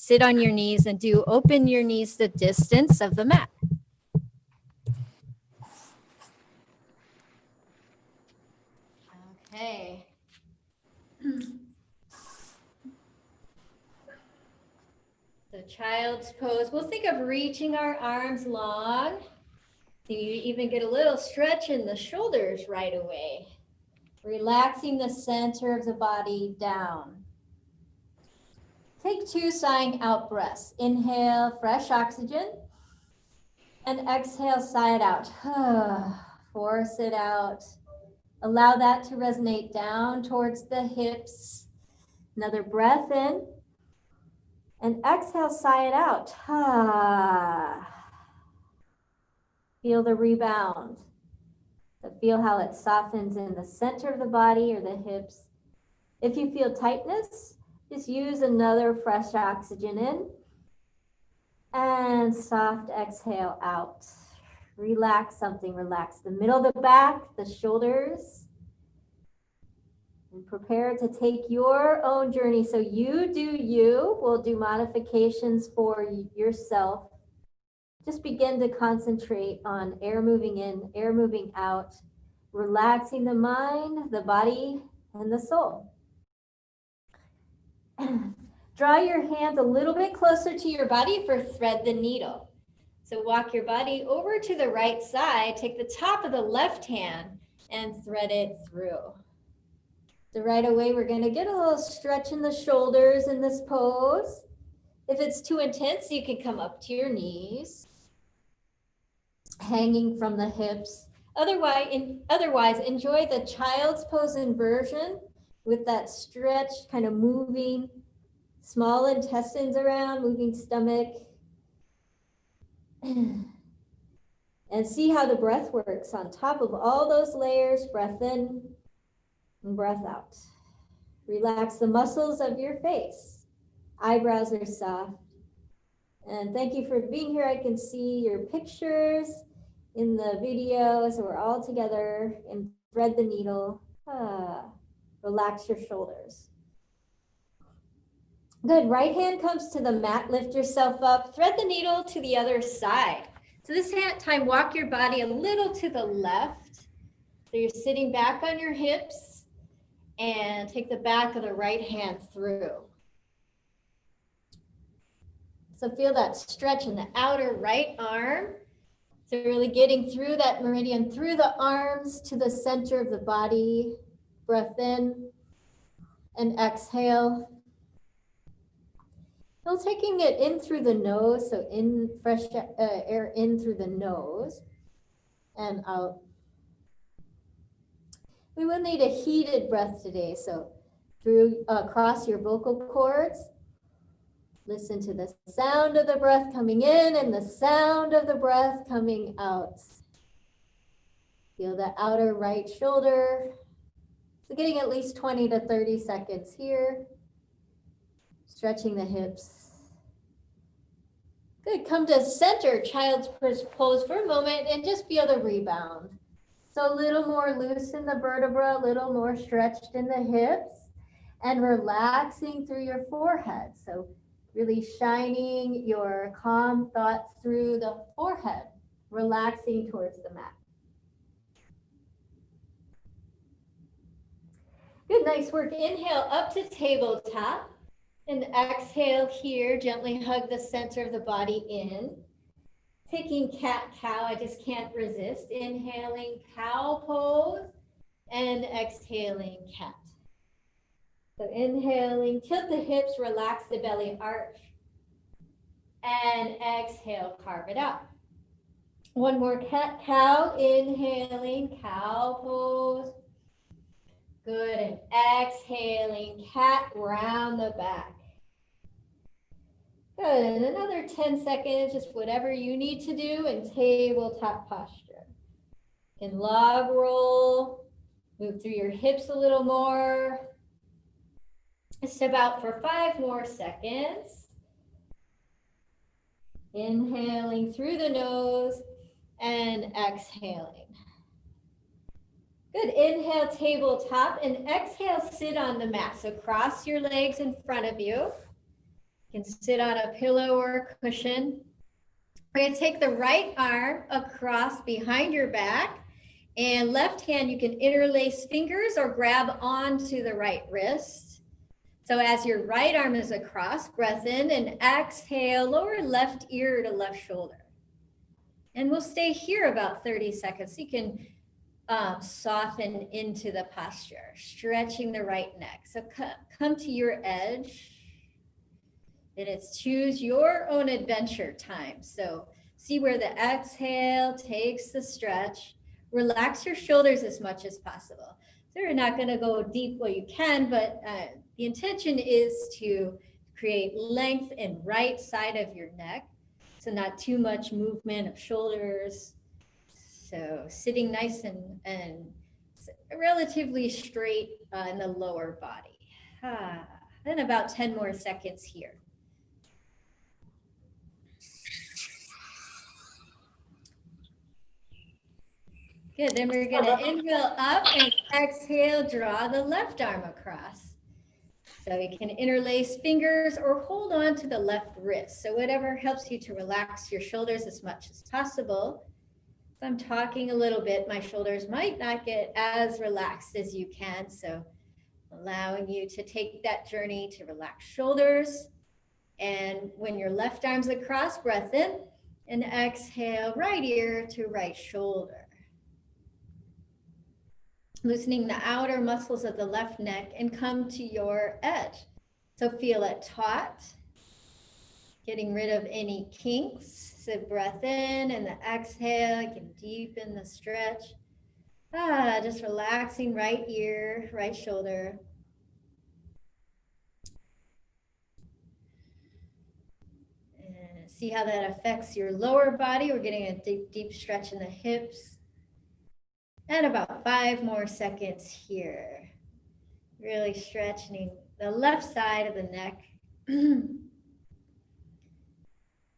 sit on your knees and do open your knees the distance of the mat. Okay. So child's pose, we'll think of reaching our arms long. So you even get a little stretch in the shoulders right away. Relaxing the center of the body down. Take 2 sighing out breaths. Inhale, fresh oxygen. And exhale, sigh it out. Force it out. Allow that to resonate down towards the hips. Another breath in. And exhale, sigh it out. Feel the rebound. So feel how it softens in the center of the body or the hips. If you feel tightness, just use another fresh oxygen in. And soft exhale out. Relax something. Relax the middle of the back, the shoulders. And prepare to take your own journey. So you do you. We'll do modifications for yourself. Just begin to concentrate on air moving in, air moving out, relaxing the mind, the body, and the soul. Draw your hands a little bit closer to your body for thread the needle. So walk your body over to the right side, take the top of the left hand and thread it through. So right away, we're going to get a little stretch in the shoulders in this pose. If it's too intense, you can come up to your knees, hanging from the hips. Otherwise, enjoy the child's pose inversion with that stretch, kind of moving small intestines around, moving stomach. And see how the breath works on top of all those layers. Breath in and breath out. Relax the muscles of your face. Eyebrows are soft. And thank you for being here. I can see your pictures in the video. So we're all together and thread the needle. Relax your shoulders. Good. Right hand comes to the mat. Lift yourself up. Thread the needle to the other side. So this time, walk your body a little to the left. So you're sitting back on your hips and take the back of the right hand through. So feel that stretch in the outer right arm. So really getting through that meridian, through the arms to the center of the body. Breath in and exhale. Still taking it in through the nose, so in fresh air in through the nose and out. We will need a heated breath today, so through across your vocal cords. Listen to the sound of the breath coming in and the sound of the breath coming out. Feel the outer right shoulder. So getting at least 20 to 30 seconds here. Stretching the hips. Good, come to center, child's pose for a moment and just feel the rebound. So a little more loose in the vertebra, a little more stretched in the hips and relaxing through your forehead. So really shining your calm thoughts through the forehead, relaxing towards the mat. Good, nice work. Inhale up to tabletop. And exhale here, gently hug the center of the body in. Taking cat-cow, I just can't resist. Inhaling cow pose and exhaling cat. So inhaling, tilt the hips, relax the belly arch. And exhale, carve it out. One more cat-cow, inhaling cow pose. Good, and exhaling cat round the back. Good, and another 10 seconds, just whatever you need to do in tabletop posture. In log roll, move through your hips a little more. Step out for 5 more seconds. Inhaling through the nose and exhaling. Good, inhale tabletop and exhale sit on the mat. So cross your legs in front of you. You can sit on a pillow or a cushion. We're going to take the right arm across behind your back, and left hand, you can interlace fingers or grab onto the right wrist. So as your right arm is across, breath in and exhale, lower left ear to left shoulder. And we'll stay here about 30 seconds. So you can soften into the posture, stretching the right neck. So come to your edge. And it's choose your own adventure time. So see where the exhale takes the stretch. Relax your shoulders as much as possible. So you're not going to go deep where you can, but the intention is to create length in right side of your neck. So not too much movement of shoulders. So sitting nice and relatively straight in the lower body. Then about 10 more seconds here. Good, then we're gonna inhale up and exhale, draw the left arm across. So you can interlace fingers or hold on to the left wrist. So whatever helps you to relax your shoulders as much as possible. If I'm talking a little bit, my shoulders might not get as relaxed as you can. So allowing you to take that journey to relax shoulders. And when your left arm's across, breath in and exhale, right ear to right shoulder. Loosening the outer muscles of the left neck and come to your edge. So feel it taut, getting rid of any kinks. So breath in and the exhale, you can deepen the stretch. Just relaxing right ear, right shoulder. And see how that affects your lower body. We're getting a deep, deep stretch in the hips. And about 5 more seconds here. Really stretching the left side of the neck. Good.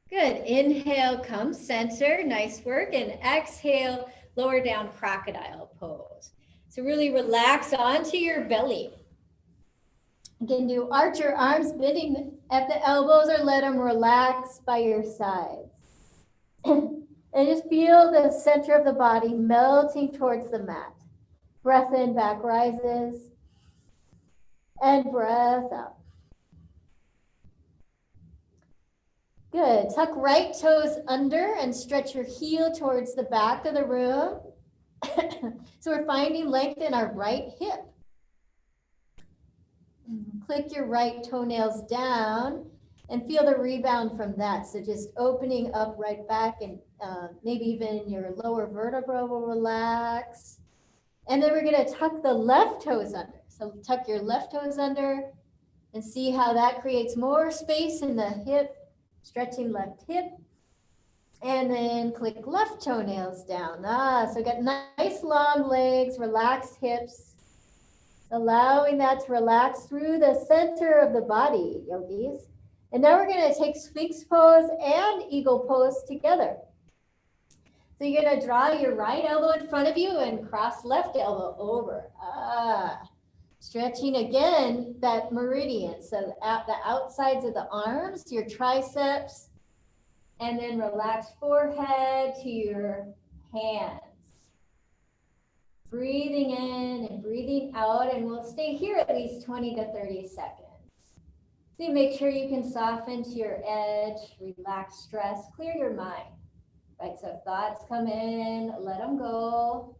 Inhale, come center. Nice work. And exhale, lower down crocodile pose. So really relax onto your belly. You can do arch your arms, bending at the elbows, or let them relax by your sides. And just feel the center of the body melting towards the mat. Breath in, back rises. And breath out. Good. Tuck right toes under and stretch your heel towards the back of the room. So we're finding length in our right hip. Click your right toenails down and feel the rebound from that. So just opening up right back, and maybe even your lower vertebra will relax. And then we're gonna tuck the left toes under. So tuck your left toes under and see how that creates more space in the hip, stretching left hip. And then click left toenails down. So got nice long legs, relaxed hips, allowing that to relax through the center of the body, yogis. And now we're going to take Sphinx pose and Eagle pose together. So you're going to draw your right elbow in front of you and cross left elbow over. Stretching again that meridian. So at the outsides of the arms, your triceps, and then relax forehead to your hands. Breathing in and breathing out, and we'll stay here at least 20 to 30 seconds. So you make sure you can soften to your edge, relax stress, clear your mind. Right, so if thoughts come in, let them go.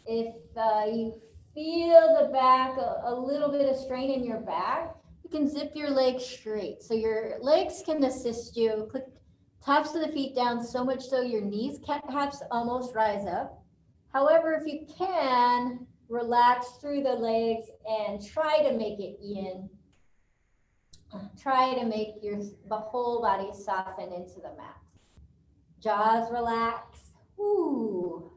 If you feel the back, a little bit of strain in your back, you can zip your legs straight. So your legs can assist you. Click tops of the feet down so much so your knees can perhaps almost rise up. However, if you can, relax through the legs and try to make it yin. Try to make the whole body soften into the mat. Jaws relax. Ooh.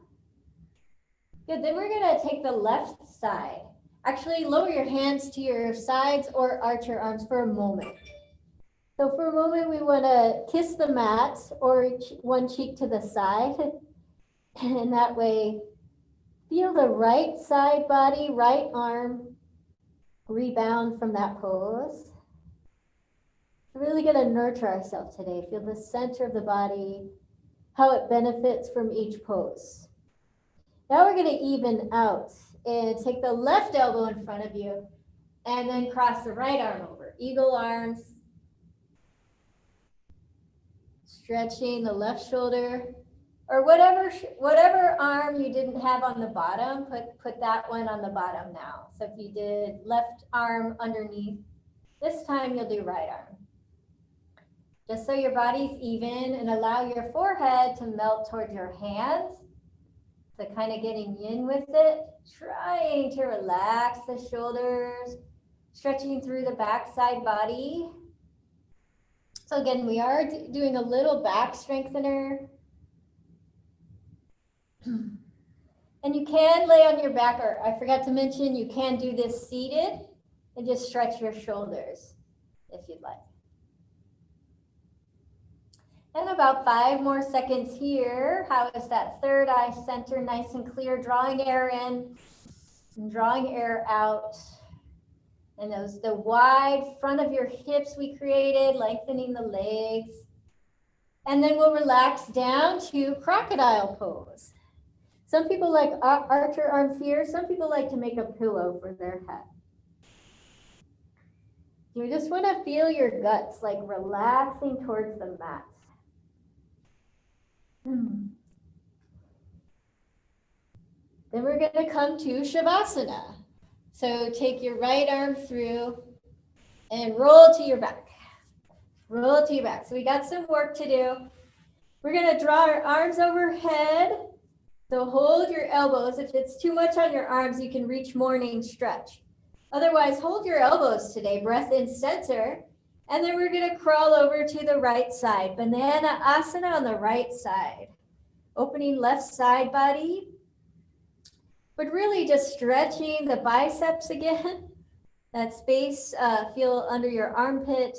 Good, then we're gonna take the left side. Actually, lower your hands to your sides or arch your arms for a moment. So for a moment, we wanna kiss the mat or one cheek to the side. And that way, feel the right side body, right arm rebound from that pose. We're really going to nurture ourselves today. Feel the center of the body, how it benefits from each pose. Now we're going to even out and take the left elbow in front of you and then cross the right arm over. Eagle arms. Stretching the left shoulder or whatever arm you didn't have on the bottom, put that one on the bottom now. So if you did left arm underneath, this time you'll do right arm. Just so your body's even, and allow your forehead to melt towards your hands. So kind of getting in with it, trying to relax the shoulders, stretching through the backside body. So again, we are doing a little back strengthener. And you can lay on your back, or I forgot to mention, you can do this seated and just stretch your shoulders if you'd like. And about 5 more seconds here. How is that third eye center nice and clear? Drawing air in and drawing air out. And the wide front of your hips we created, lengthening the legs. And then we'll relax down to crocodile pose. Some people like archer arms here. Some people like to make a pillow for their head. You just want to feel your guts like relaxing towards the mat. Then we're going to come to Shavasana. So take your right arm through and roll to your back. Roll to your back. So we got some work to do. We're going to draw our arms overhead. So hold your elbows. If it's too much on your arms, you can reach morning stretch. Otherwise, hold your elbows today. Breath in center. And then we're going to crawl over to the right side. Banana asana on the right side. Opening left side body. But really just stretching the biceps again. That space, feel under your armpit.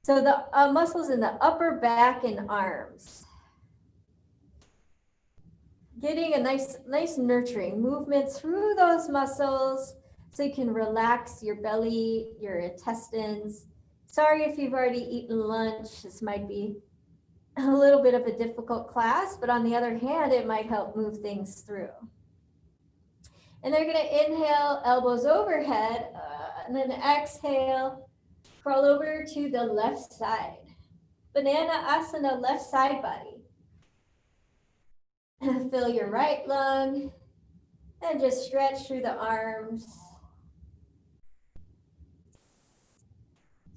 So the muscles in the upper back and arms. Getting a nice nurturing movement through those muscles so you can relax your belly, your intestines. Sorry if you've already eaten lunch. This might be a little bit of a difficult class, but on the other hand, it might help move things through. And they're going to inhale, elbows overhead, and then exhale, crawl over to the left side. Banana asana, left side body. Fill your right lung and just stretch through the arms.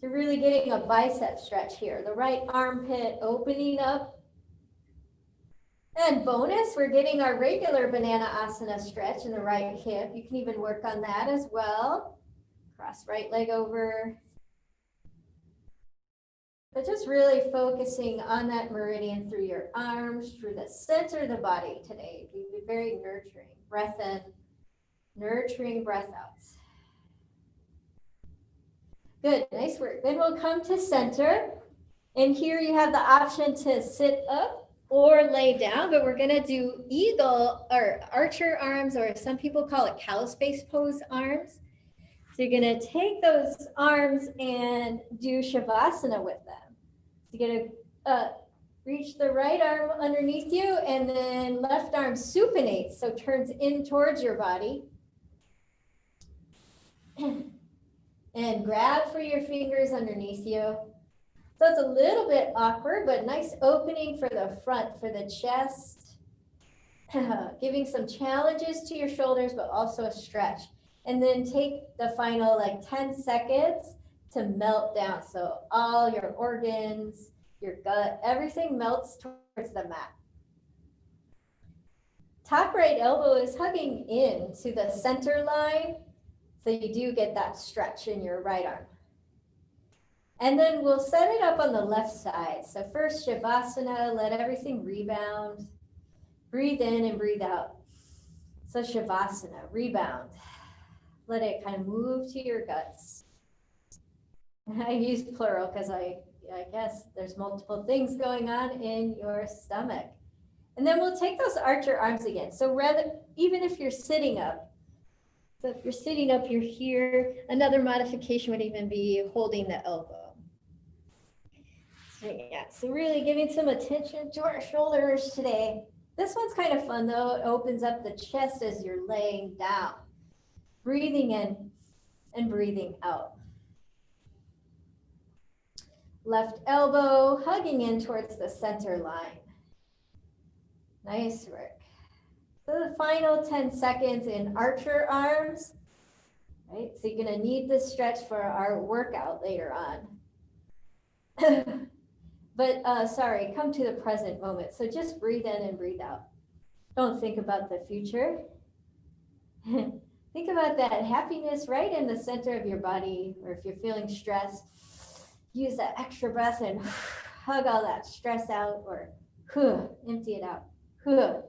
You're really getting a bicep stretch here. The right armpit opening up. And bonus, we're getting our regular banana asana stretch in the right hip. You can even work on that as well. Cross right leg over. But just really focusing on that meridian through your arms, through the center of the body today. Be very nurturing. Breath in, nurturing breath out. Good, nice work. Then we'll come to center. And here you have the option to sit up or lay down, but we're gonna do eagle or archer arms, or some people call it cow space pose arms. So you're gonna take those arms and do Shavasana with them. So you're gonna reach the right arm underneath you and then left arm supinates, so turns in towards your body. And grab for your fingers underneath you. So it's a little bit awkward, but nice opening for the front, for the chest. Giving some challenges to your shoulders, but also a stretch. And then take the final like 10 seconds to melt down. So all your organs, your gut, everything melts towards the mat. Top right elbow is hugging in to the center line. So you do get that stretch in your right arm. And then we'll set it up on the left side. So first Shavasana, let everything rebound. Breathe in and breathe out. So Shavasana, rebound. Let it kind of move to your guts. I use plural because I guess there's multiple things going on in your stomach. And then we'll take those archer arms again. So rather, even if you're sitting up, So if you're sitting up, you're here. Another modification would even be holding the elbow. So yeah, so really giving some attention to our shoulders today. This one's kind of fun though. It opens up the chest as you're laying down. Breathing in and breathing out. Left elbow hugging in towards the center line. Nice work. So the final 10 seconds in archer arms, right? So you're gonna need this stretch for our workout later on. But sorry, come to the present moment. So just breathe in and breathe out. Don't think about the future. Think about that happiness right in the center of your body, or if you're feeling stressed, use that extra breath and hug all that stress out, or empty it out. Good.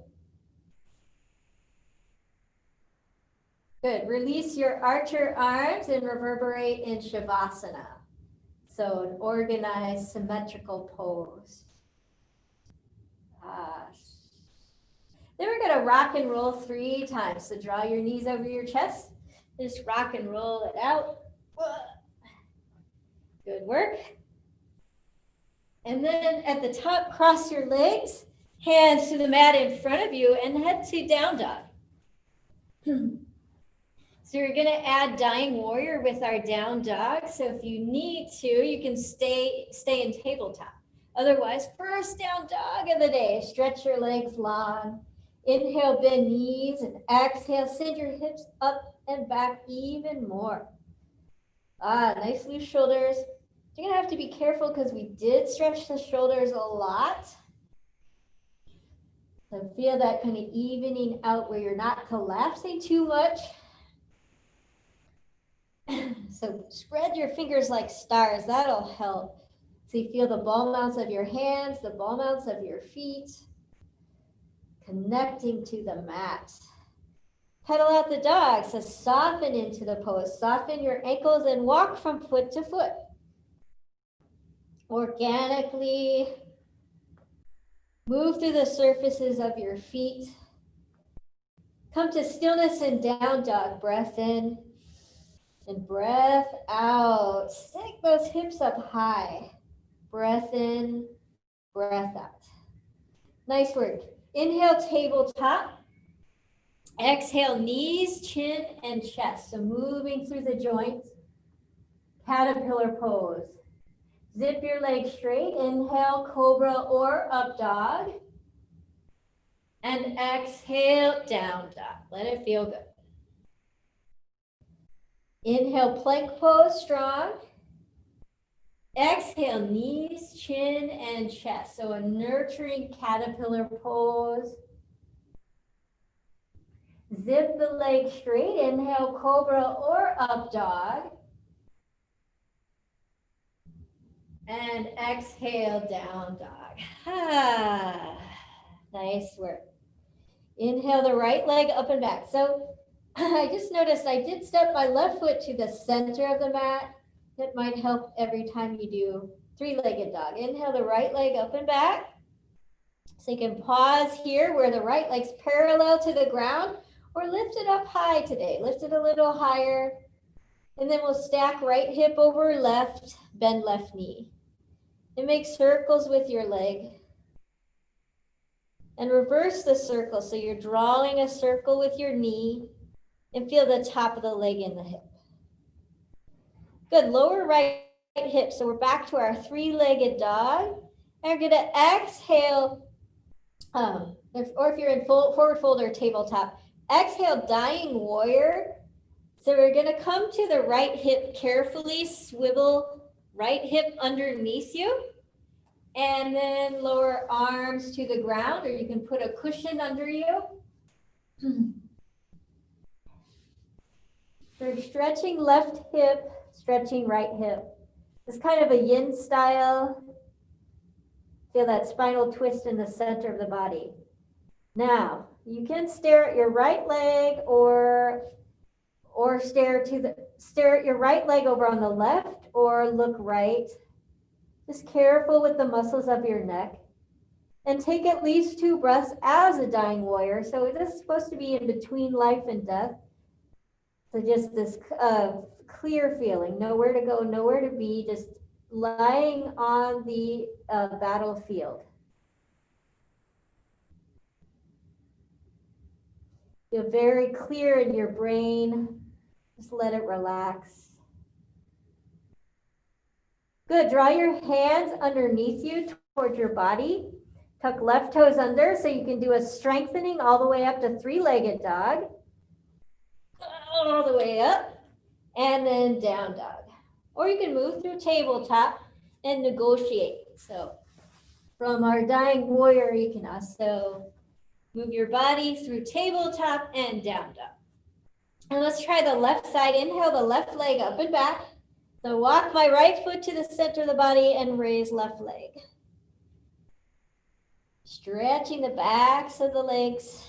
Release your archer arms and reverberate in Shavasana. So an organized, symmetrical pose. Then we're going to rock and roll 3 times. So draw your knees over your chest. Just rock and roll it out. Good work. And then at the top, cross your legs, hands to the mat in front of you, and head to down dog. So you're going to add dying warrior with our down dog. So if you need to, you can stay in tabletop. Otherwise, first down dog of the day. Stretch your legs long. Inhale, bend knees, and exhale, send your hips up and back even more. Nice loose shoulders. You're going to have to be careful because we did stretch the shoulders a lot. So feel that kind of evening out where you're not collapsing too much. So spread your fingers like stars. That'll help. So you feel the ball mounts of your hands, the ball mounts of your feet, connecting to the mat. Pedal out the dog. So soften into the pose. Soften your ankles and walk from foot to foot. Organically move through the surfaces of your feet. Come to stillness and down dog. Breath in and breath out. Stick those hips up high. Breath in, breath out. Nice work. Inhale, tabletop. Exhale, knees, chin, and chest. So moving through the joints. Caterpillar pose. Zip your legs straight. Inhale, cobra or up dog. And exhale, down dog. Let it feel good. Inhale, plank pose, strong. Exhale, knees, chin, and chest. So a nurturing caterpillar pose. Zip the legs straight. Inhale, cobra or up dog. And exhale, down dog. Nice work. Inhale the right leg up and back. So I just noticed I did step my left foot to the center of the mat. That might help every time you do 3-legged dog. Inhale the right leg up and back. So you can pause here where the right leg's parallel to the ground, or lift it up high today. Lift it a little higher. And then we'll stack right hip over left, bend left knee. And make circles with your leg. And reverse the circle. So you're drawing a circle with your knee and feel the top of the leg in the hip. Good, lower right hip. So we're back to our 3-legged dog. And we're gonna exhale, or if you're in forward fold or tabletop, exhale, dying warrior. So we're gonna come to the right hip carefully, swivel right hip underneath you, and then lower arms to the ground, or you can put a cushion under you. So stretching left hip, stretching right hip. It's kind of a yin style. Feel that spinal twist in the center of the body. Now, you can stare at your right leg or stare at your right leg over on the left, or look right. Just careful with the muscles of your neck. And take at least 2 breaths as a dying warrior. So this is supposed to be in between life and death. So just this clear feeling, nowhere to go, nowhere to be, just lying on the battlefield. Feel very clear in your brain. Just let it relax. Good. Draw your hands underneath you towards your body. Tuck left toes under so you can do a strengthening all the way up to three-legged dog. All the way up. And then down dog. Or you can move through tabletop and negotiate. So from our dying warrior, you can also move your body through tabletop and down dog. And let's try the left side. Inhale the left leg up and back. So walk my right foot to the center of the body and raise left leg. Stretching the backs of the legs.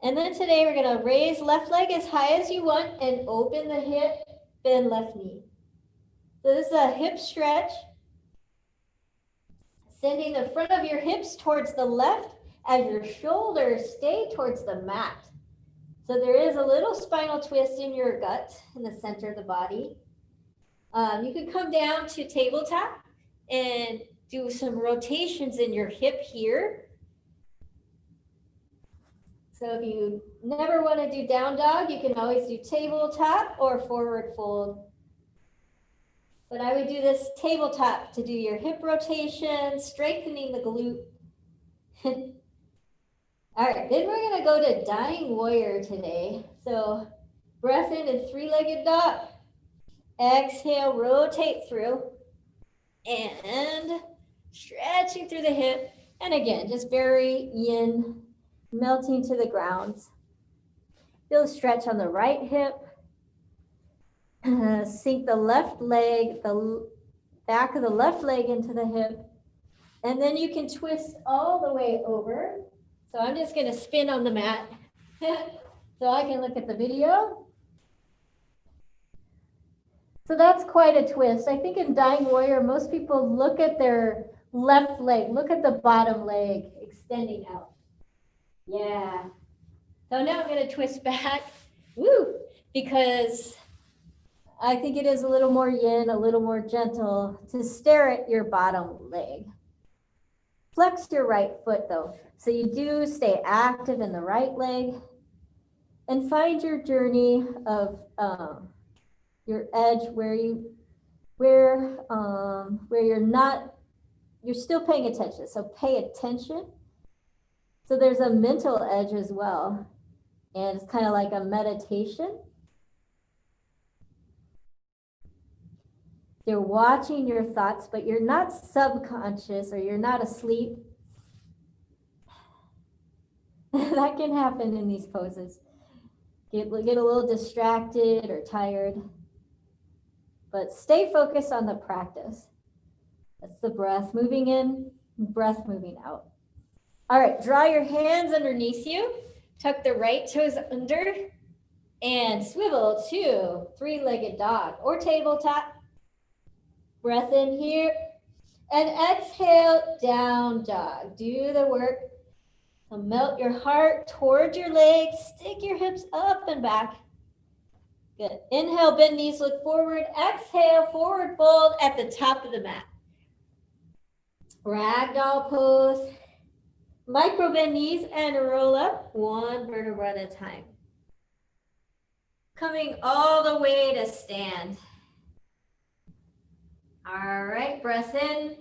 And then today we're going to raise left leg as high as you want and open the hip, bend left knee. So this is a hip stretch. Sending the front of your hips towards the left as your shoulders stay towards the mat. So there is a little spinal twist in your gut in the center of the body. You can come down to tabletop and do some rotations in your hip here. So if you never want to do down dog, you can always do tabletop or forward fold. But I would do this tabletop to do your hip rotation, strengthening the glute. All right, then we're going to go to dying warrior today. So breath in and three-legged dog. Exhale, rotate through. And stretching through the hip. And again, just very yin, melting to the ground. Feel a stretch on the right hip. Sink the left leg, the back of the left leg into the hip. And then you can twist all the way over. So I'm just going to spin on the mat so I can look at the video. So that's quite a twist. I think in dying warrior, most people look at their left leg, look at the bottom leg extending out. Yeah. So now I'm going to twist back. Woo! Because I think it is a little more yin, a little more gentle to stare at your bottom leg. Flex your right foot though. So you do stay active in the right leg and find your journey of your edge where you're still paying attention. So pay attention. So there's a mental edge as well. And it's kind of like a meditation. You're watching your thoughts, but you're not subconscious or you're not asleep. That can happen in these poses. Get a little distracted or tired. But stay focused on the practice. That's the breath moving in, breath moving out. All right, draw your hands underneath you. Tuck the right toes under and swivel to three-legged dog or tabletop. Breath in here and exhale, down dog. Do the work. So melt your heart towards your legs. Stick your hips up and back. Good. Inhale, bend knees, look forward. Exhale, forward fold at the top of the mat. Ragdoll pose. Micro bend knees and roll up one vertebra at a time. Coming all the way to stand. All right, breath in,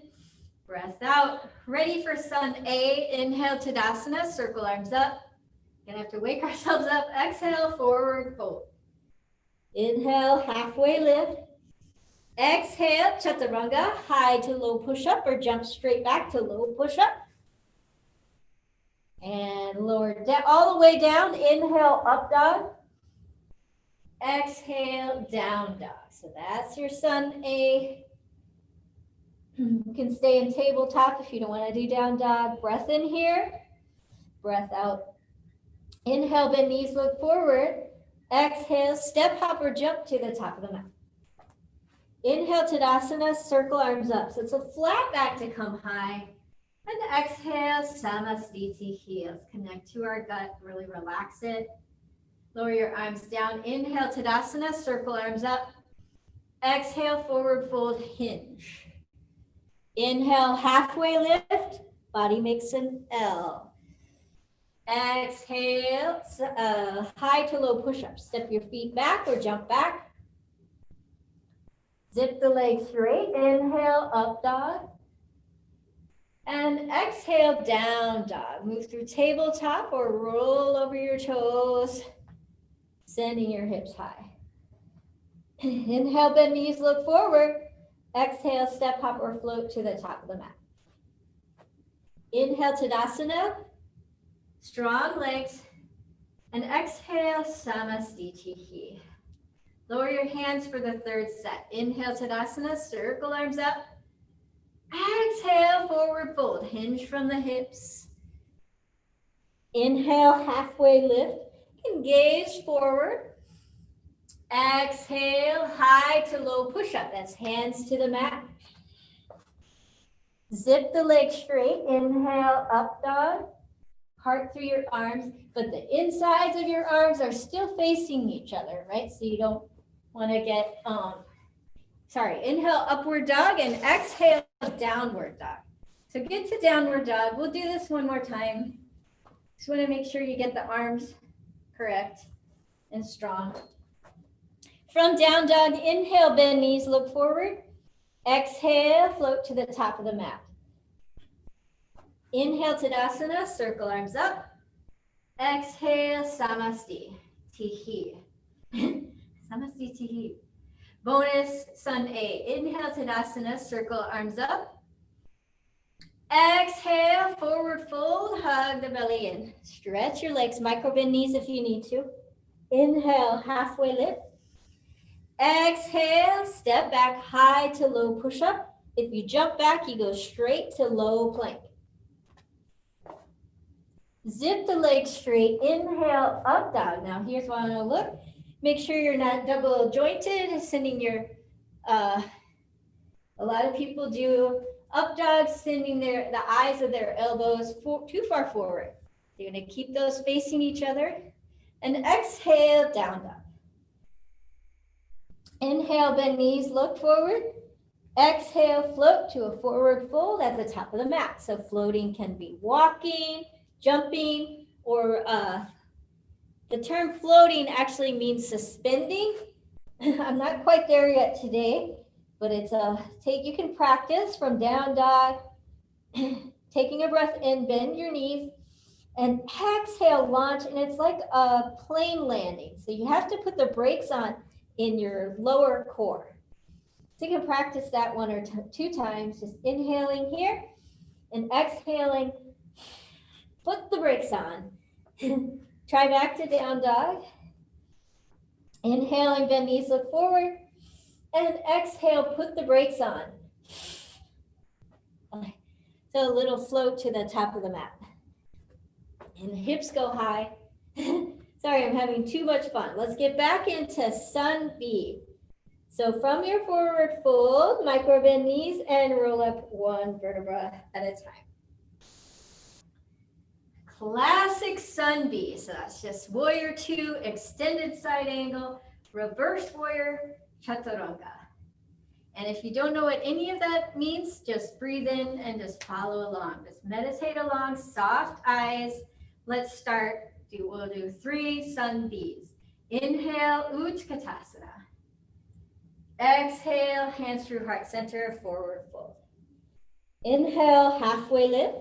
breath out. Ready for sun A. Inhale, Tadasana, circle arms up. Gonna have to wake ourselves up. Exhale, forward fold. Inhale, halfway lift. Exhale, Chaturanga, high to low push-up or jump straight back to low push-up. And lower down, all the way down. Inhale, up dog. Exhale, down dog. So that's your sun A. You can stay in tabletop if you don't want to do down dog. Breath in here, breath out. Inhale, bend knees, look forward. Exhale, step, hop, or jump to the top of the mat. Inhale, Tadasana, circle arms up. So it's a flat back to come high. And exhale, Samastiti heels. Connect to our gut, really relax it. Lower your arms down. Inhale, Tadasana, circle arms up. Exhale, forward fold, hinge. Inhale, halfway lift, body makes an L. Exhale, high to low push-up. Step your feet back or jump back. Zip the legs straight. Inhale, up dog. And exhale, down dog. Move through tabletop or roll over your toes, sending your hips high. Inhale, bend knees, look forward. Exhale, step, hop, or float to the top of the mat. Inhale, Tadasana, strong legs. And exhale, Samastitihi. Lower your hands for the third set. Inhale, Tadasana, circle arms up. Exhale, forward fold, hinge from the hips. Inhale, halfway lift, engage forward. Exhale, high to low push-up. That's hands to the mat. Zip the legs straight. Inhale, up dog. Heart through your arms, but the insides of your arms are still facing each other, right? So you don't want to get, inhale, upward dog, and exhale, downward dog. So get to downward dog. We'll do this one more time. Just want to make sure you get the arms correct and strong. From down dog, inhale, bend knees, look forward. Exhale, float to the top of the mat. Inhale, Tadasana, circle arms up. Exhale, Samasti, Tihi. Samasti, Tihi. Bonus, Sun A. Inhale, Tadasana, circle arms up. Exhale, forward fold, hug the belly in. Stretch your legs, micro bend knees if you need to. Inhale, halfway lift. Exhale, step back, high to low push-up. If you jump back, you go straight to low plank. Zip the legs straight. Inhale, up dog. Now here's what I want to look. Make sure you're not double jointed, sending your, a lot of people do up dog, sending the eyes of their elbows too far forward. You're going to keep those facing each other. And exhale, down dog. Inhale, bend knees, look forward. Exhale, float to a forward fold at the top of the mat. So floating can be walking, jumping, or the term floating actually means suspending. I'm not quite there yet today, but it's you can practice from down dog, taking a breath in, bend your knees, and exhale, launch, and it's like a plane landing. So you have to put the brakes on in your lower core. So you can practice that one or two times, just inhaling here and exhaling. Put the brakes on. Try back to down dog. Inhaling, bend knees, look forward. And exhale, put the brakes on. So a little float to the top of the mat. And the hips go high. Sorry, I'm having too much fun. Let's get back into Sun B. So from your forward fold, micro bend knees and roll up one vertebra at a time. Classic Sun B. So that's just warrior two, extended side angle, reverse warrior, chaturanga. And if you don't know what any of that means, just breathe in and just follow along. Just meditate along, soft eyes. Let's start. We'll do 3 Sun Bs. Inhale, Utkatasana. Exhale, hands through heart center, forward fold. Inhale, halfway lift.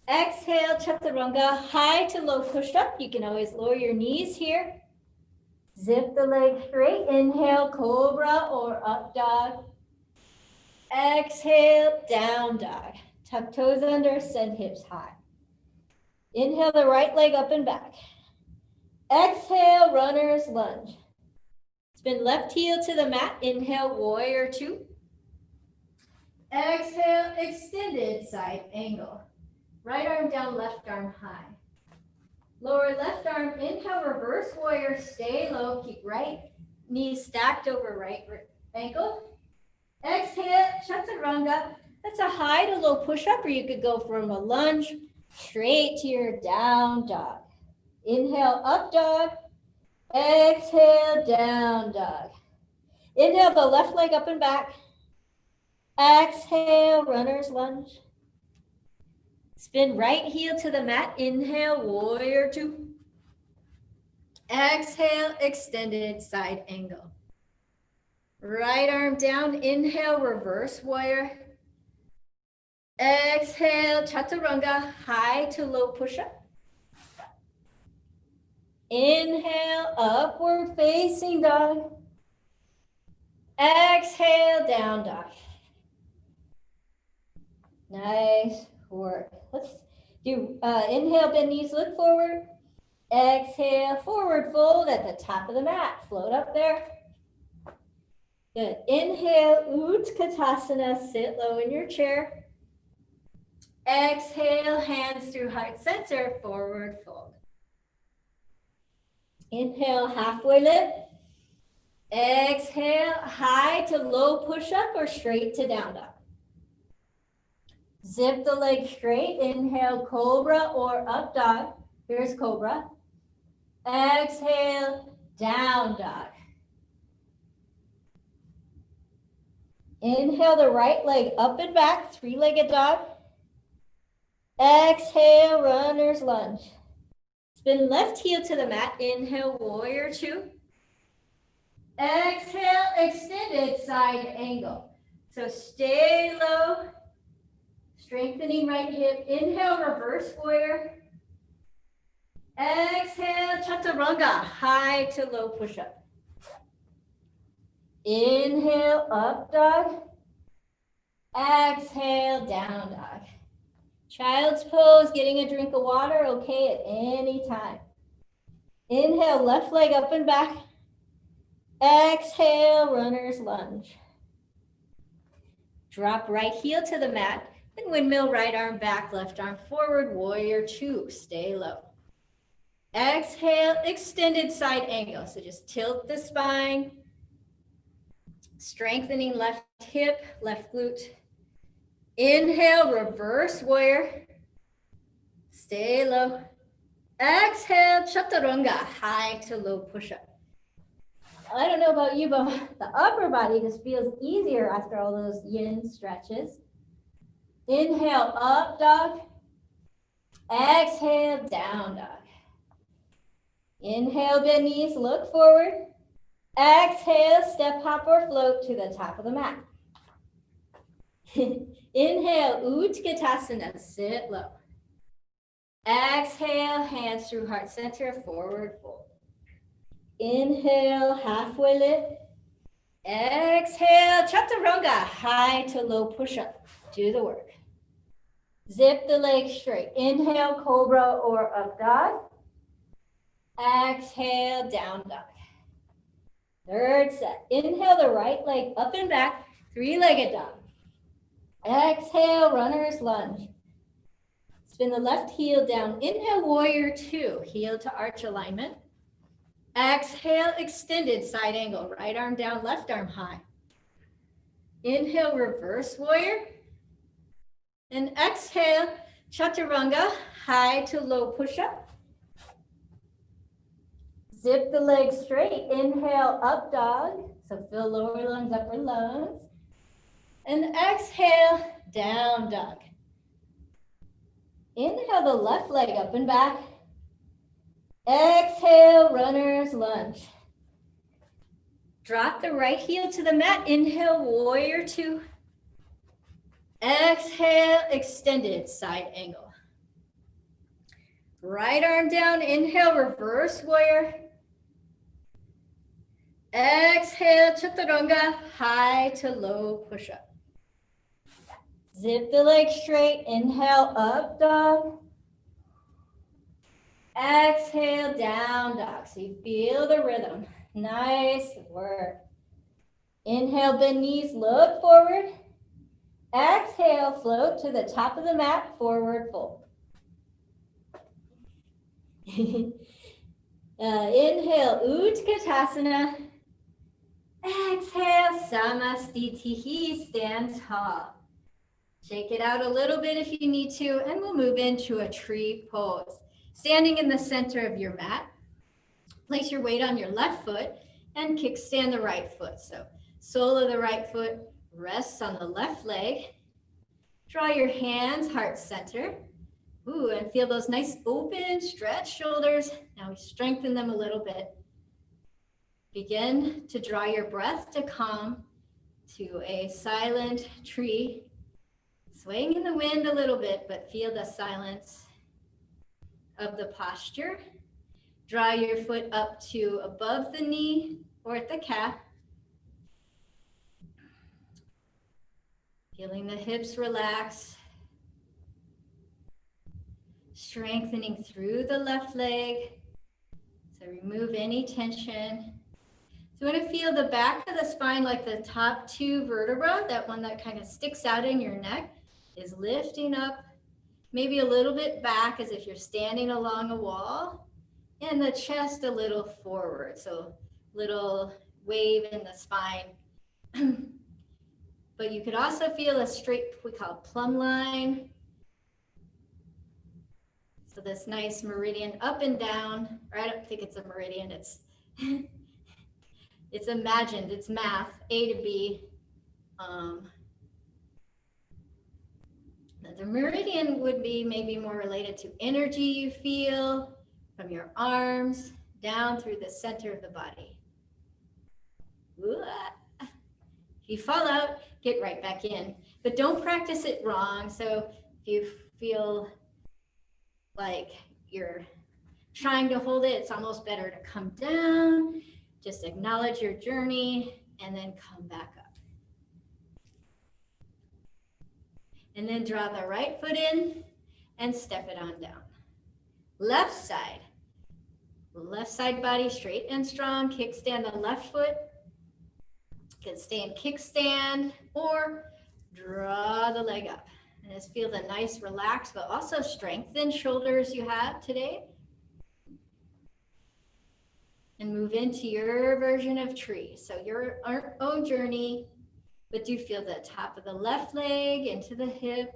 Exhale, chaturanga, high to low push-up. You can always lower your knees here. Zip the legs straight. Inhale, cobra or up dog. Exhale, down dog. Tuck toes under, send hips high. Inhale the right leg up and back. Exhale, runner's lunge. Spin left heel to the mat. Inhale, warrior two. Exhale, extended side angle. Right arm down, left arm high. Lower left arm, inhale, reverse warrior, stay low, keep right knee stacked over right ankle. Exhale, chaturanga. That's a high to low push-up, or you could go from a lunge straight to your down dog. Inhale, up dog. Exhale, down dog. Inhale the left leg up and back. Exhale, runner's lunge. Spin right heel to the mat. Inhale, warrior two. Exhale, extended side angle. Right arm down. Inhale, reverse warrior. Exhale, chaturanga, high to low push-up. Inhale, upward facing dog. Exhale, down dog. Nice work. Let's do inhale, bend knees, look forward. Exhale, forward fold at the top of the mat. Float up there. Good. Inhale, Utkatasana, sit low in your chair. Exhale, hands through heart center, forward fold. Inhale, halfway lift. Exhale, high to low push-up or straight to down dog. Zip the leg straight. Inhale, cobra or up dog. Here's cobra. Exhale, down dog. Inhale the right leg up and back, three-legged dog. Exhale, runner's lunge. Spin left heel to the mat. Inhale, warrior two. Exhale, extended side angle. So stay low, strengthening right hip. Inhale, reverse warrior. Exhale, chaturanga, high to low push-up. Inhale, up dog. Exhale, down dog. Child's pose, getting a drink of water, okay at any time. Inhale, left leg up and back. Exhale, runner's lunge. Drop right heel to the mat and windmill right arm back, left arm forward, warrior two, stay low. Exhale, extended side angle. So just tilt the spine, strengthening left hip, left glute. Inhale, reverse warrior. Stay low. Exhale, chaturanga, high to low push-up. I don't know about you, but the upper body just feels easier after all those yin stretches. Inhale, up dog. Exhale, down dog. Inhale, bend knees, look forward. Exhale, step, hop, or float to the top of the mat. Inhale, Utkatasana, sit low. Exhale, hands through heart center, forward fold. Inhale, halfway lift. Exhale, chaturanga, high to low push-up. Do the work. Zip the legs straight. Inhale, cobra or up dog. Exhale, down dog. Third set. Inhale the right leg up and back, three-legged dog. Exhale, runner's lunge. Spin the left heel down. Inhale, warrior two, heel to arch alignment. Exhale, extended side angle. Right arm down, left arm high. Inhale, reverse warrior. And exhale, chaturanga, high to low push-up. Zip the legs straight. Inhale, up dog. So fill lower lungs, upper lungs. And exhale, down dog. Inhale the left leg up and back. Exhale, runner's lunge. Drop the right heel to the mat. Inhale, warrior two. Exhale, extended side angle. Right arm down. Inhale, reverse warrior. Exhale, chaturanga, high to low push-up. Zip the legs straight. Inhale, up dog. Exhale, down dog. So you feel the rhythm. Nice work. Inhale, bend knees, look forward. Exhale, float to the top of the mat, forward fold. Inhale, Utkatasana. Exhale, Samastitihi, stand tall. Shake it out a little bit if you need to, and we'll move into a tree pose. Standing in the center of your mat. Place your weight on your left foot and kickstand the right foot. So sole of the right foot rests on the left leg. Draw your hands heart center. Ooh, and feel those nice open stretch shoulders. Now we strengthen them a little bit. Begin to draw your breath to calm to a silent tree. Swaying in the wind a little bit, but feel the silence of the posture. Draw your foot up to above the knee or at the calf. Feeling the hips relax. Strengthening through the left leg. So remove any tension. So you want to feel the back of the spine, like the top two vertebrae, that one that kind of sticks out in your neck, is lifting up, maybe a little bit back as if you're standing along a wall, and the chest a little forward. So little wave in the spine. But you could also feel a straight, we call it plumb line. So this nice meridian up and down, or I don't think it's a meridian, it's it's imagined, it's math, A to B. The meridian would be maybe more related to energy you feel from your arms down through the center of the body. If you fall out, get right back in, but don't practice it wrong. So if you feel like you're trying to hold it, it's almost better to come down, just acknowledge your journey, and then come back up. And then draw the right foot in and step it on down. Left side body straight and strong. Kickstand the left foot. You can stay in kickstand or draw the leg up. And just feel the nice relaxed, but also strengthened shoulders you have today. And move into your version of tree. So your own journey, but do feel the top of the left leg into the hip.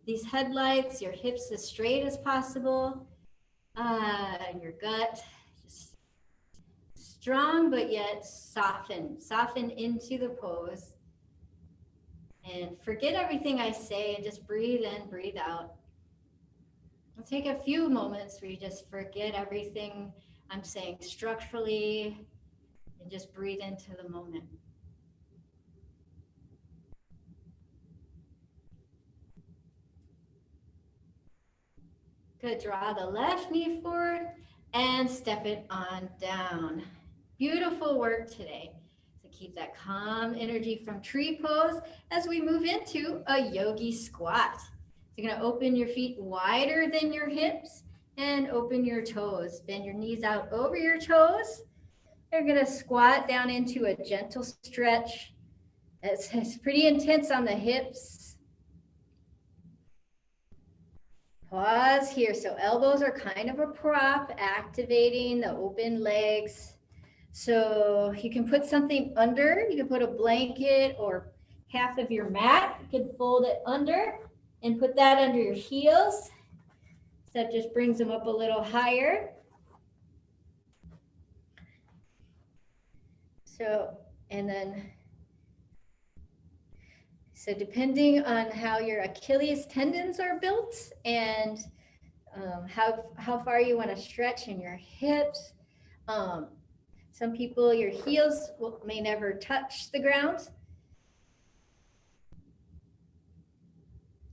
These headlights, your hips as straight as possible. And your gut, just strong, but yet soften into the pose. And forget everything I say and just breathe in, breathe out. I'll take a few moments where you just forget everything I'm saying structurally and just breathe into the moment. Good, draw the left knee forward and step it on down. Beautiful work today. So keep that calm energy from tree pose as we move into a yogi squat. So you're gonna open your feet wider than your hips and open your toes. Bend your knees out over your toes. You're gonna squat down into a gentle stretch. It's pretty intense on the hips. Pause here. So elbows are kind of a prop, activating the open legs. So you can put something under. You can put a blanket or half of your mat. You can fold it under and put that under your heels. So that just brings them up a little higher. So, and then, so depending on how your Achilles tendons are built and how far you want to stretch in your hips. Some people, your heels may never touch the ground.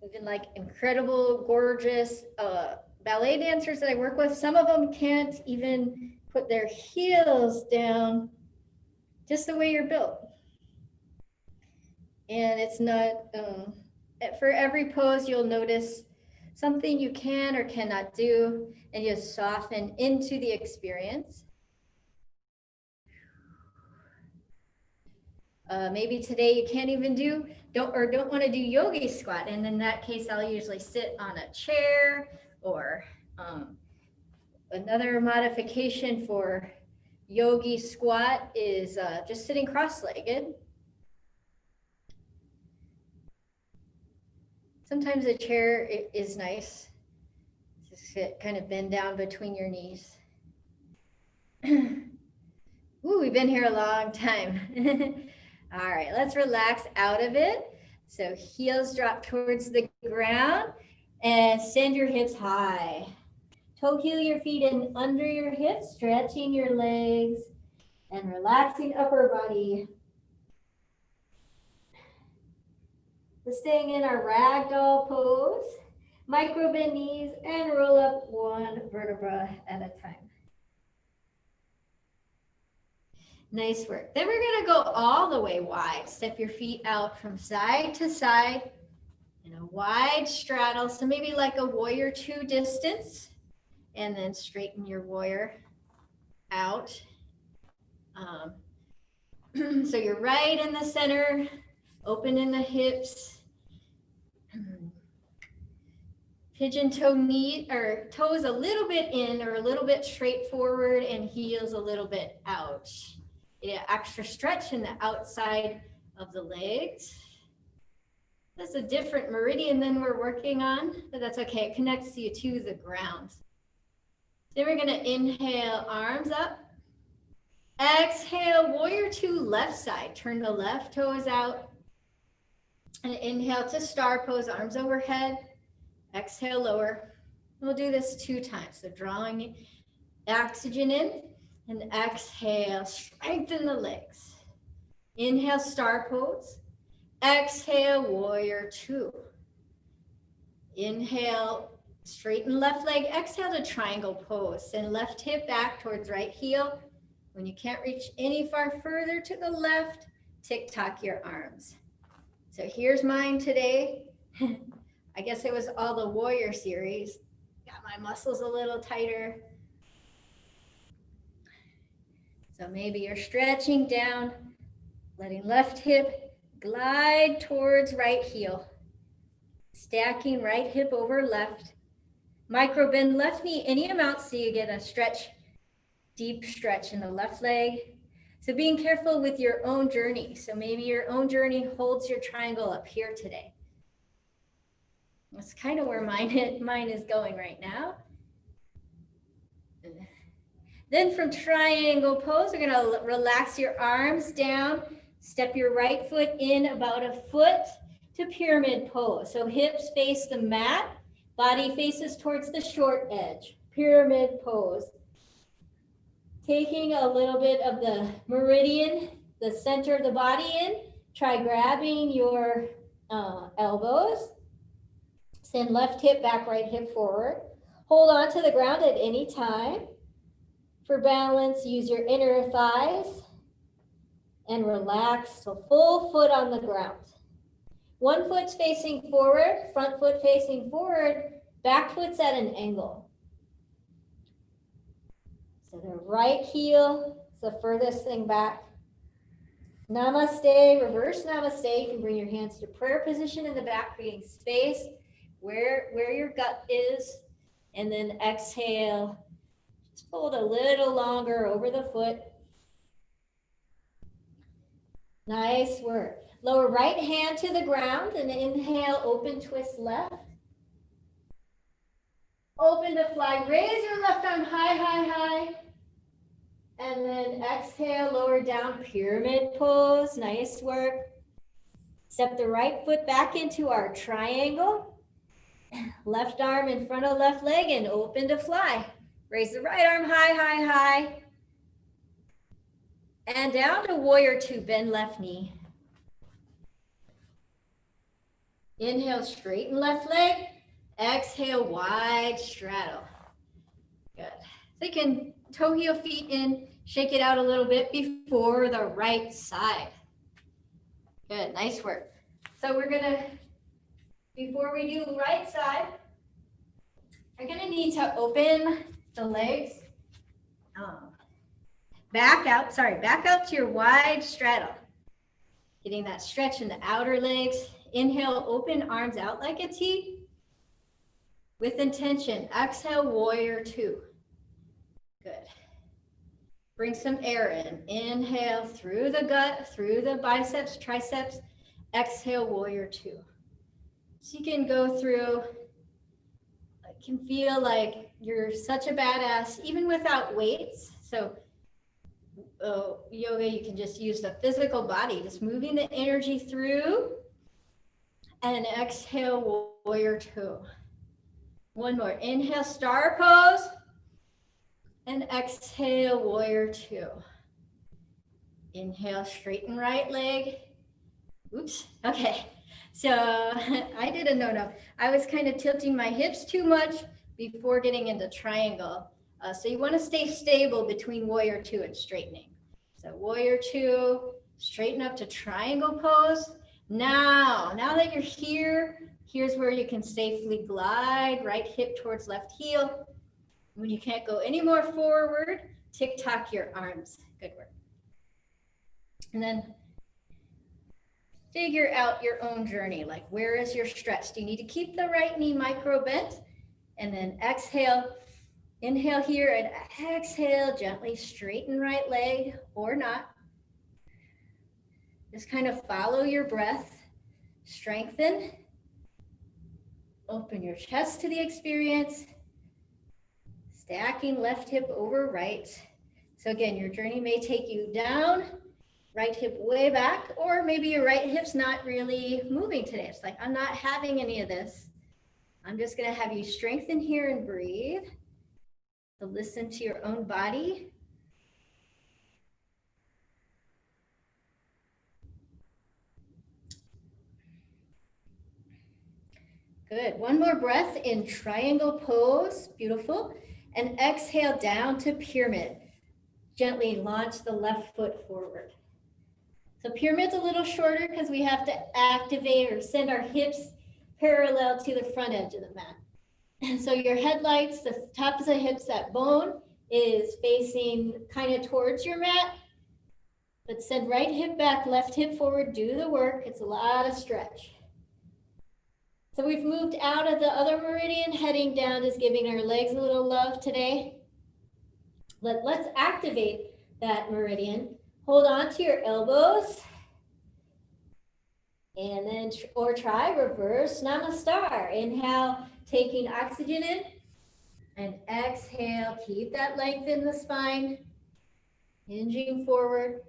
Even like incredible, gorgeous ballet dancers that I work with, some of them can't even put their heels down, just the way you're built. And it's not, for every pose, you'll notice something you can or cannot do, and you soften into the experience. Maybe today you can't even don't want to do yogi squat, and in that case I'll usually sit on a chair, or another modification for yogi squat is just sitting cross-legged. Sometimes a chair is nice. Just sit, kind of bend down between your knees. Ooh, we've been here a long time. All right, let's relax out of it. So heels drop towards the ground and send your hips high. Toe heel your feet in under your hips, stretching your legs and relaxing upper body. We're staying in our ragdoll pose. Micro bend knees and roll up one vertebra at a time. Nice work. Then we're going to go all the way wide. Step your feet out from side to side in a wide straddle. So maybe like a warrior two distance. And then straighten your warrior out. So you're right in the center, open in the hips. Pigeon toe knee or toes a little bit in or a little bit straight forward and heels a little bit out. Get an extra stretch in the outside of the legs. That's a different meridian than we're working on, but that's okay. It connects you to the ground. Then we're going to inhale, arms up. Exhale, warrior two, left side. Turn the left toes out. And inhale to star pose, arms overhead. Exhale, lower. We'll do this 2 times. So drawing oxygen in and exhale, strengthen the legs. Inhale, star pose. Exhale, warrior two. Inhale, straighten left leg. Exhale to triangle pose. Send left hip back towards right heel. When you can't reach any far further to the left, tick-tock your arms. So here's mine today. I guess it was all the warrior series. Got my muscles a little tighter. So maybe you're stretching down, letting left hip glide towards right heel. Stacking right hip over left. Micro bend left knee any amount so you get a stretch, deep stretch in the left leg. So being careful with your own journey. So maybe your own journey holds your triangle up here today. That's kind of where mine is going right now. Then from triangle pose, we're going to relax your arms down. Step your right foot in about a foot to pyramid pose. So hips face the mat, body faces towards the short edge. Pyramid pose. Taking a little bit of the meridian, the center of the body in. Try grabbing your elbows. Send left hip back, right hip forward. Hold on to the ground at any time. For balance, use your inner thighs and relax. So full foot on the ground. One foot's facing forward, front foot facing forward, back foot's at an angle. So the right heel is the furthest thing back. Namaste, reverse namaste. You can bring your hands to prayer position in the back, creating space where your gut is. And then exhale. Just hold a little longer over the foot. Nice work. Lower right hand to the ground and inhale, open twist left. Open to fly. Raise your left arm high, high, high. And then exhale, lower down, pyramid pose. Nice work. Step the right foot back into our triangle. Left arm in front of left leg and open to fly. Raise the right arm high, high, high. And down to warrior two, bend left knee. Inhale, straighten left leg. Exhale, wide straddle. Good. So you can toe heel feet in, shake it out a little bit before the right side. Good, nice work. So we're gonna, before we do the right side, we're gonna need to open the legs. Back out to your wide straddle. Getting that stretch in the outer legs. Inhale, open arms out like a T. With intention, exhale, warrior two. Good. Bring some air in. Inhale through the gut, through the biceps, triceps. Exhale, warrior two. So you can go through, it can feel like you're such a badass, even without weights. So yoga, you can just use the physical body, just moving the energy through. And exhale, warrior two. One more. Inhale, star pose. And exhale, warrior two. Inhale, straighten right leg. Oops. Okay. So I did a no-no. I was kind of tilting my hips too much before getting into triangle. So you want to stay stable between warrior two and straightening. So warrior two, straighten up to triangle pose. Now that you're here, here's where you can safely glide, right hip towards left heel. When you can't go any more forward, tick-tock your arms. Good work. And then figure out your own journey. Like, where is your stretch? Do you need to keep the right knee micro bent? And then exhale, inhale here, and exhale, gently straighten right leg or not. Just kind of follow your breath, strengthen, open your chest to the experience, stacking left hip over right. So again, your journey may take you down, right hip way back, or maybe your right hip's not really moving today. It's like, I'm not having any of this. I'm just gonna have you strengthen here and breathe. So listen to your own body. Good. One more breath in triangle pose. Beautiful. And exhale down to pyramid. Gently launch the left foot forward. So pyramid's a little shorter because we have to activate or send our hips parallel to the front edge of the mat. And so your headlights, the top of the hips, that bone is facing kind of towards your mat. But send right hip back, left hip forward, do the work. It's a lot of stretch. So we've moved out of the other meridian, heading down, just giving our legs a little love today. Let's activate that meridian. Hold on to your elbows. And then, or try reverse Namastar. Inhale, taking oxygen in. And exhale, keep that length in the spine. Hinging forward.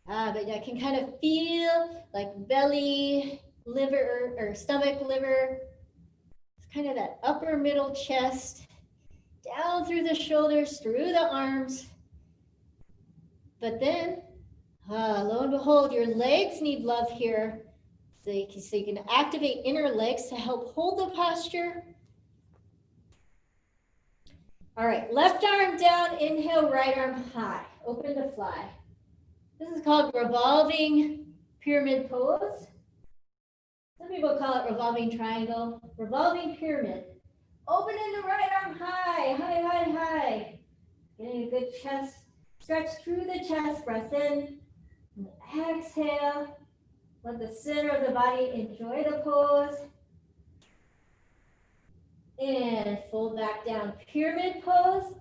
But I can kind of feel like belly, liver, or stomach, liver. It's kind of that upper middle chest, down through the shoulders, through the arms. But then, lo and behold, your legs need love here. So you can activate inner legs to help hold the posture. All right, left arm down, inhale, right arm high, open to fly. This is called revolving pyramid pose. Some people call it revolving triangle. Revolving pyramid. Open in the right arm high, high, high, high. Getting a good chest stretch through the chest, breath in. And exhale. Let the center of the body enjoy the pose. And fold back down, pyramid pose.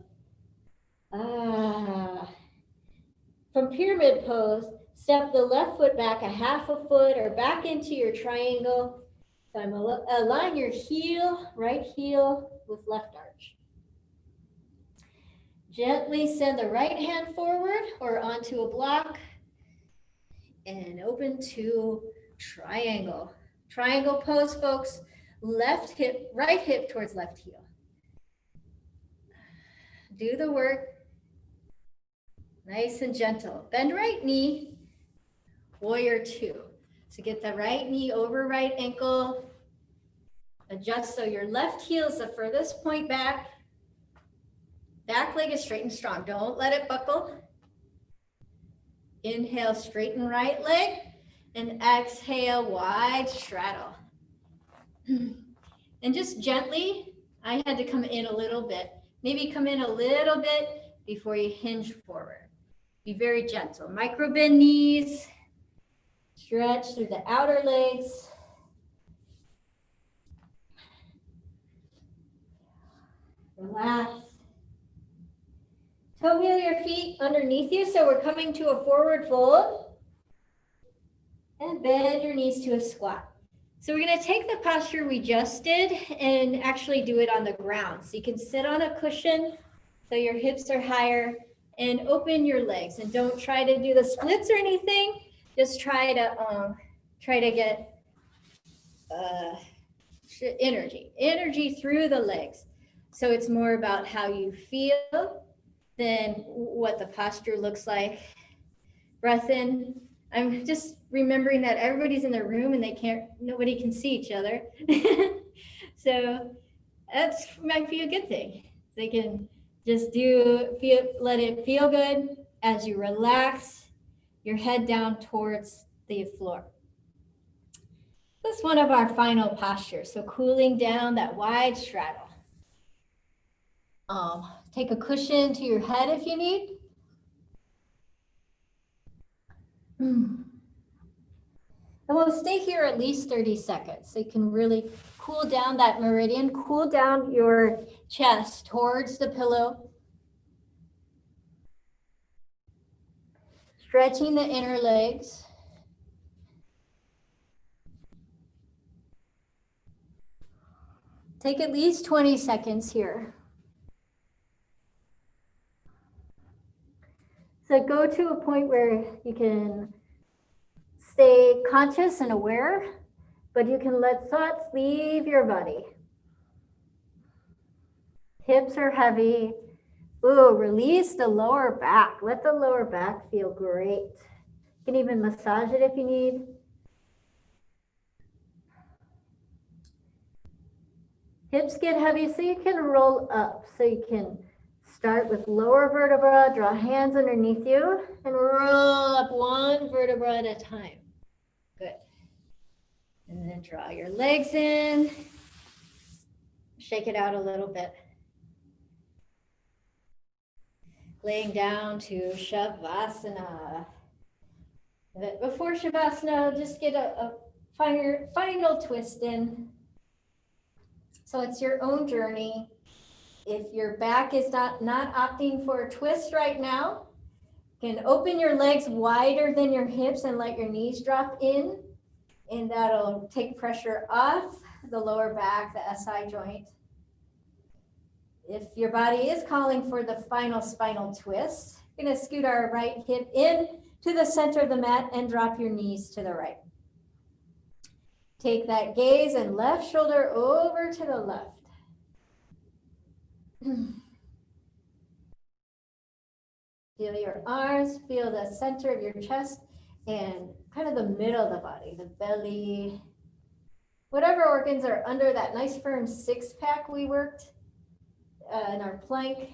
From pyramid pose, step the left foot back a half a foot or back into your triangle. So I'm align your heel, right heel with left arch. Gently send the right hand forward or onto a block and open to triangle. Triangle pose, folks. Left hip, right hip towards left heel. Do the work. Nice and gentle. Bend right knee, warrior two. So get the right knee over right ankle. Adjust so your left heel is the furthest point back. Back leg is straight and strong. Don't let it buckle. Inhale, straighten right leg. And exhale, wide straddle. And just gently, I had to come in a little bit. Maybe come in a little bit before you hinge forward. Be very gentle. Micro bend knees. Stretch through the outer legs. Relax. Toe wheel your feet underneath you. So we're coming to a forward fold. And bend your knees to a squat. So we're going to take the posture we just did and actually do it on the ground. So you can sit on a cushion So your hips are higher, and open your legs, and don't try to do the splits or anything. Just try to get energy through the legs. So it's more about how you feel than what the posture looks like. Breath in. I'm just remembering that everybody's in their room and nobody can see each other. So that's might be a good thing. They can just let it feel good as you relax your head down towards the floor. That's one of our final postures. So cooling down that wide straddle. Take a cushion to your head if you need. And we'll stay here at least 30 seconds. So you can really cool down that meridian, cool down your chest towards the pillow. Stretching the inner legs. Take at least 20 seconds here. So go to a point where you can stay conscious and aware, but you can let thoughts leave your body. Hips are heavy. Ooh, release the lower back. Let the lower back feel great. You can even massage it if you need. Hips get heavy, so you can roll up. So you can start with lower vertebra, draw hands underneath you, and roll up one vertebra at a time. Good. And then draw your legs in. Shake it out a little bit. Laying down to Shavasana. But before Shavasana, just get a final twist in. So it's your own journey. If your back is not opting for a twist right now, you can open your legs wider than your hips and let your knees drop in, and that'll take pressure off the lower back, the SI joint. If your body is calling for the final spinal twist, we're going to scoot our right hip in to the center of the mat and drop your knees to the right. Take that gaze and left shoulder over to the left. Feel your arms, feel the center of your chest and kind of the middle of the body, the belly. Whatever organs are under that nice firm six pack we worked in our plank.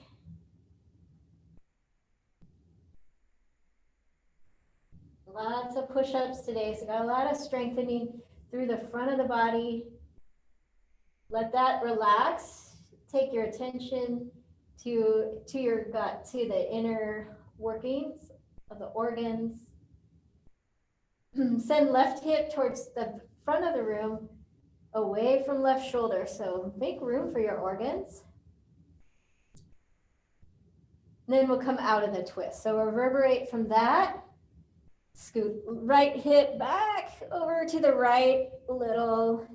Lots of push-ups today, so got a lot of strengthening through the front of the body. Let that relax. Take your attention to your gut, to the inner workings of the organs. Send left hip towards the front of the room, away from left shoulder. So make room for your organs. And then we'll come out of the twist. So reverberate from that. Scoot right hip back over to the right a little,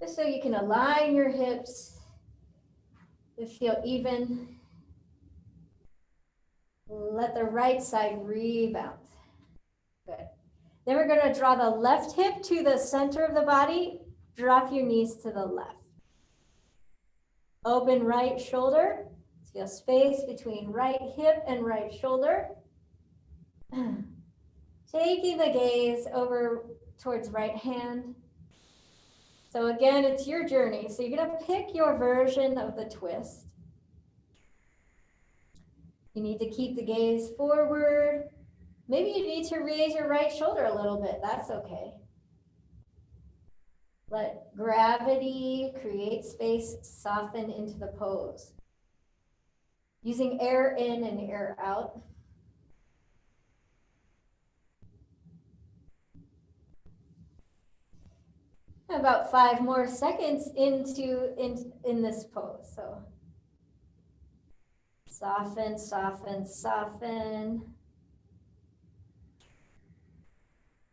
just so you can align your hips to feel even. Let the right side rebound. Good. Then we're going to draw the left hip to the center of the body. Drop your knees to the left. Open right shoulder. Feel space between right hip and right shoulder. Taking the gaze over towards right hand. So again, it's your journey. So you're going to pick your version of the twist. You need to keep the gaze forward. Maybe you need to raise your right shoulder a little bit. That's okay. Let gravity create space, soften into the pose. Using air in and air out. About 5 more seconds in this pose. So soften, soften, soften.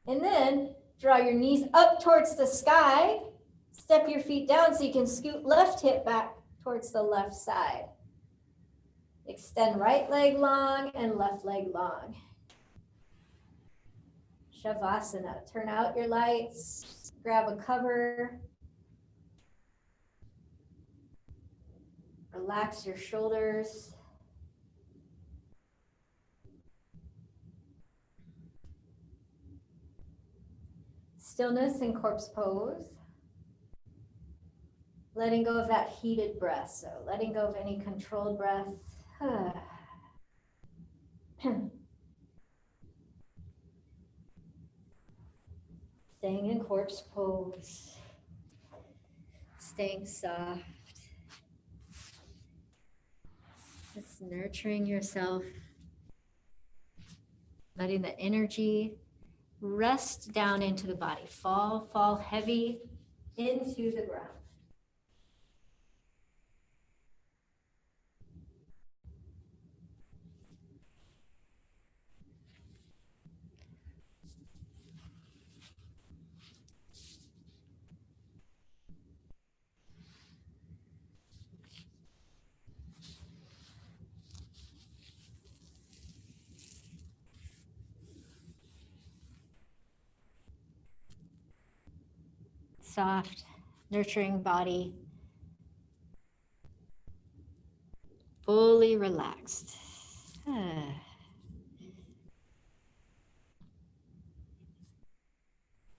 And then draw your knees up towards the sky. Step your feet down so you can scoot left hip back towards the left side. Extend right leg long and left leg long. Shavasana. Turn out your lights. Grab a cover. Relax your shoulders. Stillness in corpse pose. Letting go of that heated breath. So letting go of any controlled breath. Staying in corpse pose. Staying soft. Just nurturing yourself. Letting the energy rest down into the body. Fall heavy into the ground. Soft, nurturing body. Fully relaxed.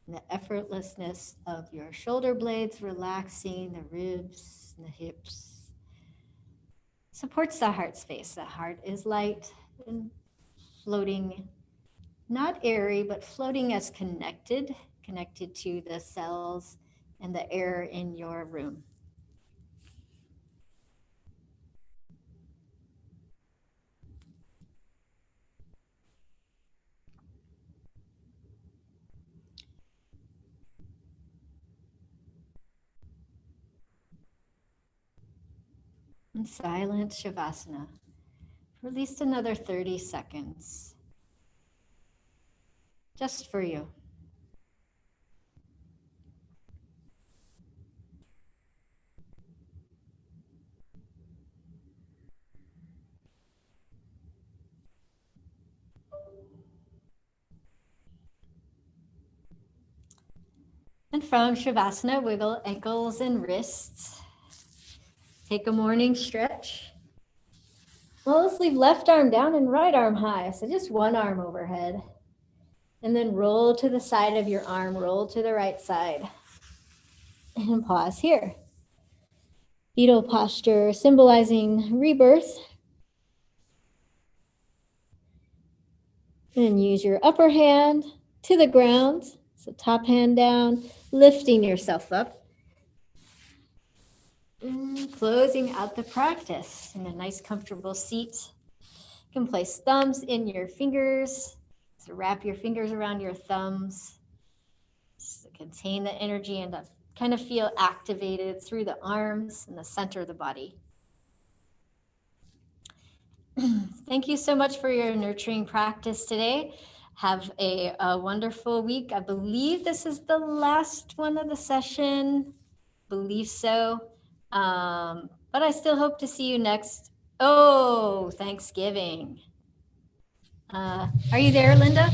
The effortlessness of your shoulder blades relaxing, the ribs and the hips. Supports the heart space. The heart is light and floating, not airy, but floating as connected to the cells and the air in your room. And silent Shavasana for at least another 30 seconds. Just for you. And from Shavasana, wiggle ankles and wrists. Take a morning stretch. Well, let's leave left arm down and right arm high. So just one arm overhead. And then roll to the side of your arm, roll to the right side. And pause here. Fetal posture symbolizing rebirth. And use your upper hand to the ground. So top hand down, lifting yourself up. And closing out the practice in a nice comfortable seat. You can place thumbs in your fingers. So wrap your fingers around your thumbs. Just to contain the energy and to kind of feel activated through the arms and the center of the body. Thank you so much for your nurturing practice today. Have a wonderful week. I believe this is the last one of the session. Believe so. But I still hope to see you next. Oh, Thanksgiving. Are you there, Linda?